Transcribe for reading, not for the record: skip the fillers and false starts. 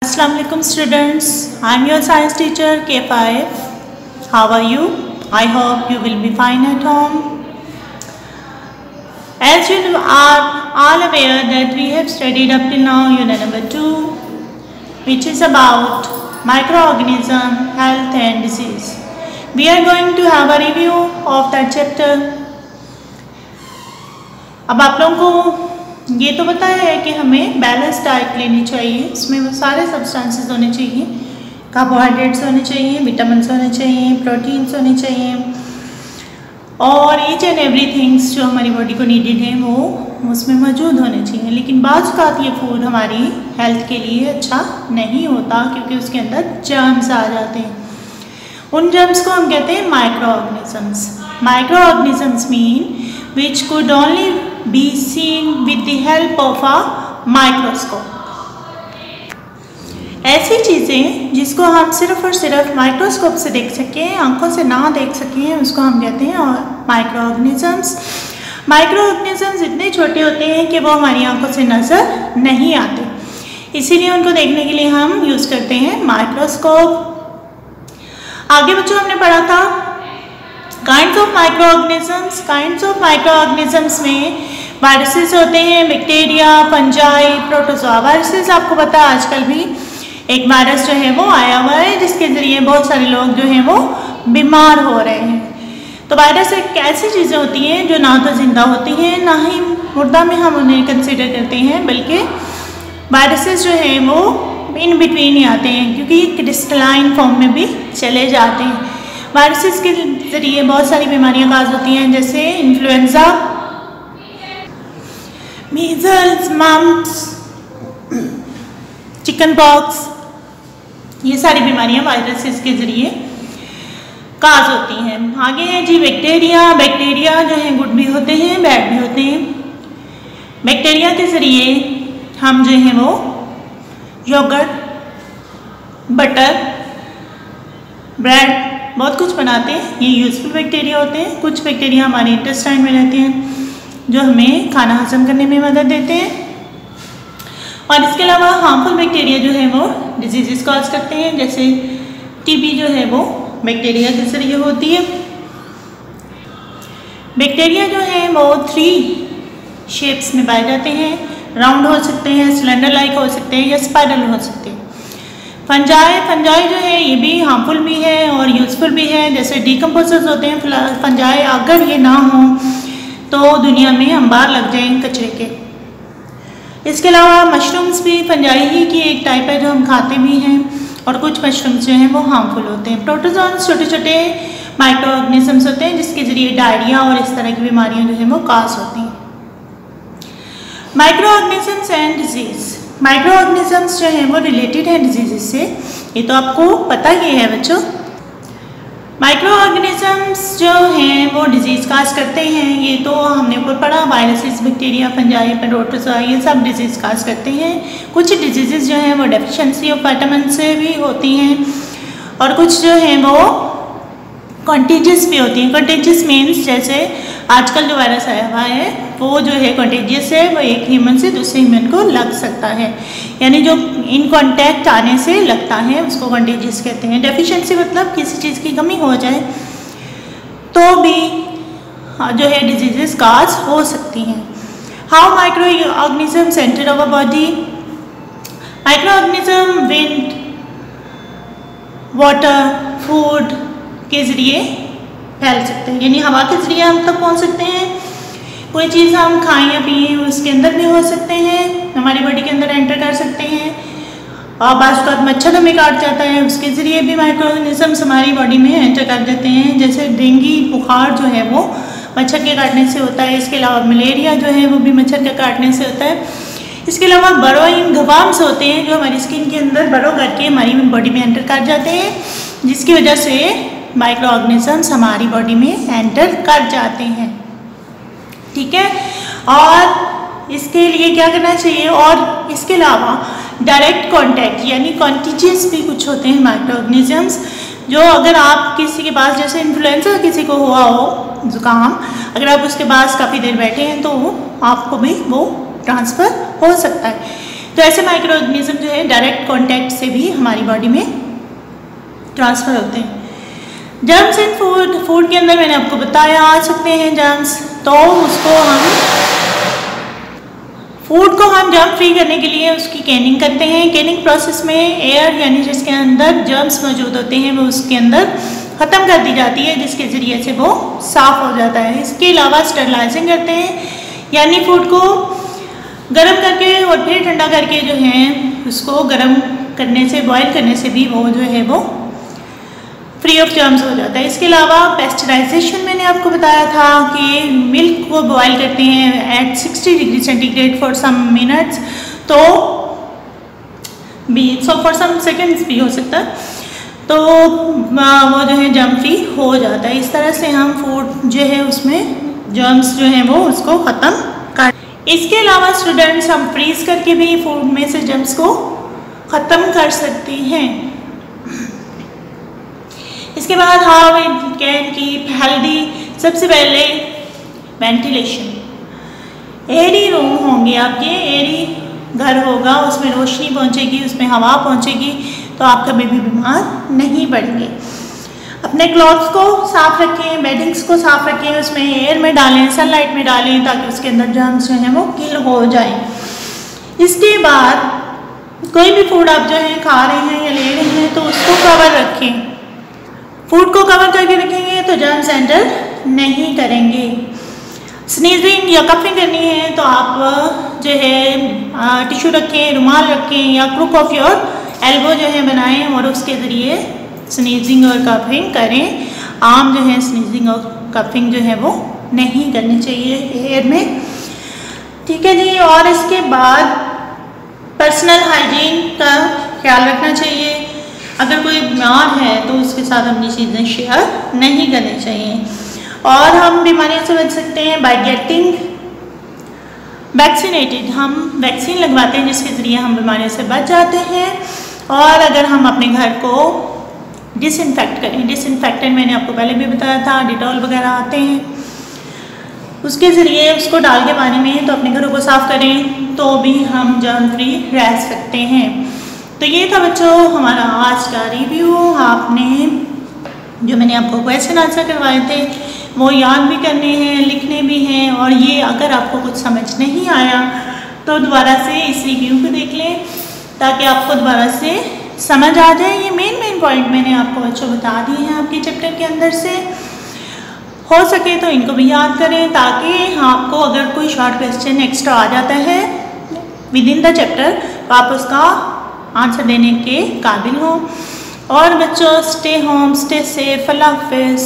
Assalamualaikum students, I am your science teacher K5. How are you? I hope you will be fine at home. As you are all aware that we have studied up till now unit number 2, which is about microorganism, health and disease. We are going to have a review of that chapter. अब आप लोगों को ये तो पता है कि हमें बैलेंस डाइट लेनी चाहिए, इसमें वो सारे सब्सटेंसेस होने चाहिए, कार्बोहाइड्रेट्स होने चाहिए, विटामिन्स होने चाहिए, प्रोटीन्स होने चाहिए और ईच एंड एवरीथिंग्स जो हमारी बॉडी को नीडेड है वो उसमें मौजूद होने चाहिए। लेकिन बाज़ औक़ात ये फूड हमारी हेल्थ के लिए अच्छा नहीं होता क्योंकि उसके अंदर जर्म्स आ जाते हैं। उन जर्म्स को हम कहते हैं micro organisms. Micro organisms mean which could only be seen with the help of a microscope. ऐसी चीज़ें जिसको हम सिर्फ और सिर्फ माइक्रोस्कोप से देख सकें, आंखों से ना देख सकें, उसको हम कहते हैं माइक्रो ऑर्गेनिजम्स। माइक्रो ऑर्गेनिजम्स इतने छोटे होते हैं कि वो हमारी आंखों से नज़र नहीं आते, इसीलिए उनको देखने के लिए हम यूज़ करते हैं माइक्रोस्कोप। आगे बच्चों हमने पढ़ा था kinds of microorganisms. Kinds of microorganisms में वायरसेस होते हैं, बैक्टीरिया, फंजाई, प्रोटोजोआ। वायरसेस आपको पता है आजकल भी एक वायरस जो है वो आया हुआ है जिसके ज़रिए बहुत सारे लोग जो हैं वो बीमार हो रहे हैं। तो वायरस एक ऐसी चीज़ें होती हैं जो ना तो जिंदा होती हैं ना ही मुर्दा में हम उन्हें कंसिडर करते हैं, बल्कि वायरसेस जो हैं वो इन बिटवीन ही आते हैं क्योंकि क्रिस्टलाइन फॉर्म में भी चले जाते हैं। वायरसेस के ज़रिए बहुत सारी बीमारियां काज होती हैं जैसे influenza, measles, mumps, chicken pox. ये सारी बीमारियां वायरसेस के ज़रिए काज होती हैं। आगे है जी बैक्टीरिया। बैक्टीरिया जो है गुड भी होते हैं, बैड भी होते हैं। बैक्टीरिया के ज़रिए हम जो है वो योगर्ट, बटर, ब्रेड बहुत कुछ बनाते हैं। ये यूज़फुल बैक्टीरिया होते हैं। कुछ बैक्टीरिया हमारे इंटेस्टाइन में रहते हैं जो हमें खाना हजम करने में मदद देते हैं और इसके अलावा हार्मफुल बैक्टीरिया जो है वो डिजीज़ कॉज करते हैं, जैसे टीबी जो है वो बैक्टीरिया के जरिए होती है। बैक्टीरिया जो है वो 3 शेप्स में पाए जाते हैं। राउंड हो सकते हैं, सिलेंडर लाइक हो सकते हैं या स्पाइरल हो सकते हैं। फंजाई जो है ये भी हार्मफुल भी है और यूज़फुल भी है, जैसे डिकम्पोजर्स होते हैं फंजाई। अगर ये ना हो तो दुनिया में अंबार लग जाएंगे कचरे के। इसके अलावा मशरूम्स भी फंजाई ही की एक टाइप है जो हम खाते भी हैं और कुछ मशरूम्स जो हैं वो हार्मफुल होते हैं। प्रोटोजोन्स छोटे छोटे माइक्रो ऑर्गेनिजम्स होते हैं जिसके ज़रिए डायरिया और इस तरह की बीमारियाँ जो हैं वो काज होती हैं। Micro organisms and disease. Micro organisms जो हैं वो रिलेटेड हैं डिजीज़ से, ये तो आपको पता ही है बच्चों। माइक्रो ऑर्गेनिजम्स जो हैं वो डिजीज़ काज करते हैं, ये तो हमने ऊपर पढ़ा। वायरसेस, बैक्टीरिया, फंजाई, प्रोटोजोआ ये सब डिजीज़ काज करते हैं। कुछ डिजीज़ जो हैं वो डेफिशिएंसी ऑफ विटामिन से भी होती हैं और कुछ जो हैं वो कॉन्टेजियस भी होती हैं। कॉन्टेजियस मीन्स जैसे आजकल जो वायरस आया हुआ है वो जो है कॉन्टेजियस है, वो एक ह्यूमन से दूसरे ह्यूमन को लग सकता है, यानी जो इन कांटेक्ट आने से लगता है उसको कॉन्टेजियस कहते हैं। डेफिशिएंसी मतलब किसी चीज़ की कमी हो जाए तो भी जो है डिजीजेस काज हो सकती हैं। How micro organisms enter our body. Micro organism wind, water, food के ज़रिए फैल सकते हैं, यानी हवा के ज़रिए हम तक पहुंच सकते हैं। कोई चीज़ हम खाएं या पिए उसके अंदर भी हो सकते हैं, हमारी बॉडी के अंदर एंटर कर सकते हैं। और बाज़ औक़ात मच्छर हमें काट जाता है, उसके ज़रिए भी माइक्रो ऑर्गेनिजम्स हमारी बॉडी में एंटर कर जाते हैं। जैसे डेंगू बुखार जो है वो मच्छर के काटने से होता है। इसके अलावा मलेरिया जो है वो भी मच्छर के काटने से होता है। इसके अलावा बरोइंग घबाम्स होते हैं जो हमारी स्किन के अंदर बरो करके हमारी बॉडी में एंटर कर जाते हैं, जिसकी वजह से माइक्रो ऑर्गेनिजम्स हमारी बॉडी में एंटर कर जाते हैं। ठीक है, और इसके लिए क्या करना चाहिए। और इसके अलावा डायरेक्ट कांटेक्ट यानी कॉन्टेजियस भी कुछ होते हैं माइक्रो ऑर्गेनिजम्स, जो अगर आप किसी के पास, जैसे इन्फ्लुएंजा किसी को हुआ हो ज़ुकाम, अगर आप उसके पास काफ़ी देर बैठे हैं तो आपको भी वो ट्रांसफ़र हो सकता है। तो ऐसे माइक्रो ऑर्गेनिज्म जो है डायरेक्ट कांटेक्ट से भी हमारी बॉडी में ट्रांसफ़र होते हैं। जर्म्स इन फूड के अंदर मैंने आपको बताया आ सकते हैं जर्म्स, तो उसको हम फूड को हम जर्म फ्री करने के लिए उसकी कैनिंग करते हैं। कैनिंग प्रोसेस में एयर यानी जिसके अंदर जर्म्स मौजूद होते हैं वो उसके अंदर ख़त्म कर दी जाती है, जिसके ज़रिए से वो साफ़ हो जाता है। इसके अलावा स्टरलाइजिंग करते हैं, यानी फूड को गर्म करके और फिर ठंडा करके जो है उसको गर्म करने से, बॉयल करने से भी वो जो है वो फ्री ऑफ जर्म्स हो जाता है। इसके अलावा पेस्चराइजेशन मैंने आपको बताया था कि मिल्क को बॉयल करते हैं at 60 degree centigrade for some minutes, तो फॉर सम सेकेंड्स भी हो सकता है, तो वो जो है जर्म फ्री हो जाता है। इस तरह से हम फूड जो है उसमें जर्म्स जो है वो उसको ख़त्म कर। इसके अलावा स्टूडेंट्स हम फ्रीज़ करके भी फूड में से जर्म्स को ख़त्म कर सकते हैं। इसके बाद how we can keep healthy, सबसे पहले वेंटिलेशन। एयरी रूम होंगे आपके, एयरी घर होगा, उसमें रोशनी पहुंचेगी, उसमें हवा पहुंचेगी, तो आप कभी भी बीमार नहीं पड़ेंगे। अपने क्लॉथ्स को साफ रखें, बेडिंग्स को साफ रखें, उसमें एयर में डालें, सनलाइट में डालें, ताकि उसके अंदर जर्म्स जो हैं वो किल हो जाएं। इसके बाद कोई भी फूड आप जो है खा रहे हैं या ले रहे हैं तो उसको कवर रखें। फूड को कवर करके रखेंगे तो जर्म्स एंटर नहीं करेंगे। स्नीजिंग या कफिंग करनी है तो आप जो है टिश्यू रखें, रुमाल रखें या क्रुक ऑफ योर एल्बो जो है बनाएं और उसके ज़रिए स्नीजिंग और कफिंग करें। आम जो है स्नीजिंग और कफिंग जो है वो नहीं करनी चाहिए एयर में, ठीक है जी। और इसके बाद पर्सनल हाइजीन का ख्याल रखना चाहिए। अगर कोई बीमार है तो उसके साथ अपनी चीज़ें शेयर नहीं करनी चाहिए। और हम बीमारियों से बच सकते हैं बाय गेटिंग वैक्सीनेटेड। हम वैक्सीन लगवाते हैं जिसके ज़रिए हम बीमारियों से बच जाते हैं। और अगर हम अपने घर को डिसइंफेक्ट करें, डिसइंफेक्टेंट मैंने आपको पहले भी बताया था, डिटॉल वगैरह आते हैं, उसके ज़रिए उसको डाल के पानी में तो अपने घरों को साफ़ करें तो भी हम जर्म फ्री रह सकते हैं। तो ये था बच्चों हमारा आज का रिव्यू। आपने जो मैंने आपको क्वेश्चन आंसर करवाए थे वो याद भी करने हैं, लिखने भी हैं, और ये अगर आपको कुछ समझ नहीं आया तो दोबारा से इस रिव्यू को देख लें ताकि आपको दोबारा से समझ आ जाए। ये मेन पॉइंट मैंने आपको बच्चों बता दिए हैं आपके चैप्टर के अंदर से। हो सके तो इनको भी याद करें ताकि आपको अगर कोई शॉर्ट क्वेश्चन एक्स्ट्रा आ जाता है विद इन द चैप्टर तो आप उसका आंसर देने के काबिल हो। और बच्चों स्टे होम, स्टे सेफ, अल्लाह हाफिज़।